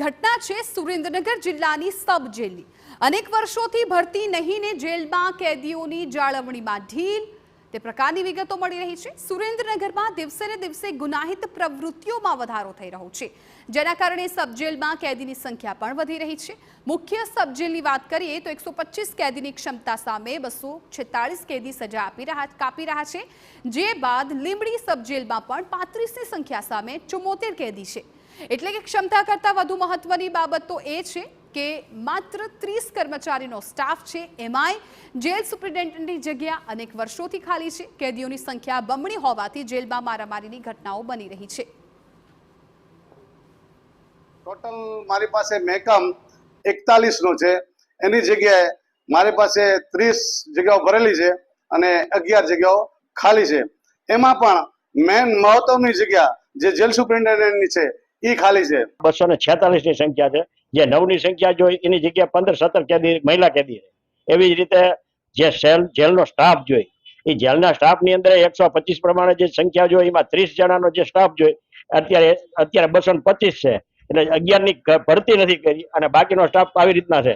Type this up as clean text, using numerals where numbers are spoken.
ઘટના છે સુરેન્દ્રનગર જિલ્લાની સબ જેલની। અનેક વર્ષોથી ભરતી નહીં ને જેલમાં કેદીઓની જાળવણીમાં ઢીલ તે પ્રકારની વિગતો મળી રહી છે। સુરેન્દ્રનગરમાં દિવસે ને દિવસે ગુનાહિત પ્રવૃત્તિઓમાં વધારો થઈ રહ્યો છે, જેના કારણે સબ જેલમાં કેદીની સંખ્યા પણ વધી રહી છે। મુખ્ય સબ જેલની વાત કરીએ તો 125 કેદીની ક્ષમતા સામે 246 કેદી સજા કાપી રહ્યા છે। જે બાદ લીંબડી સબ જેલમાં પણ 35ની સંખ્યા સામે 74 કેદી છે। એટલે કે ક્ષમતા કરતાં વધુ મહત્વની બાબત તો એ છે કે માત્ર 30 કર્મચારીનો સ્ટાફ છે, એમાંય જેલ સુપ્રિન્ટેન્ડન્ટની જગ્યા અનેક વર્ષોથી ખાલી છે। કેદીઓની સંખ્યા બમણી હોવાથી જેલમાં મારામારીની ઘટનાઓ બની રહી છે। ટોટલ મારી પાસે મેકમ 41 નો છે, એની જગ્યાએ મારી પાસે 30 જગ્યાઓ ભરેલી છે અને 11 જગ્યાઓ ખાલી છે। એમાં પણ મેન મહત્વની જગ્યા જે જેલ સુપ્રિન્ટેન્ડન્ટની છે એ ખાલી છે। 246 ની સંખ્યા છે, જે 9 ની સંખ્યા જોઈ એની જગ્યાએ 15-17 કેદી મહિલા કેદી છે। એવી જ રીતે જે જેલનો સ્ટાફ જોઈ એ જેલના સ્ટાફની અંદર 125 પ્રમાણે જે સંખ્યા જોઈ એમાં 30 જણાનો જે સ્ટાફ જોઈ અત્યારે 225 છે, એટલે 11 ની ભરતી નથી કરી અને બાકીનો સ્ટાફ આવી રીતના છે।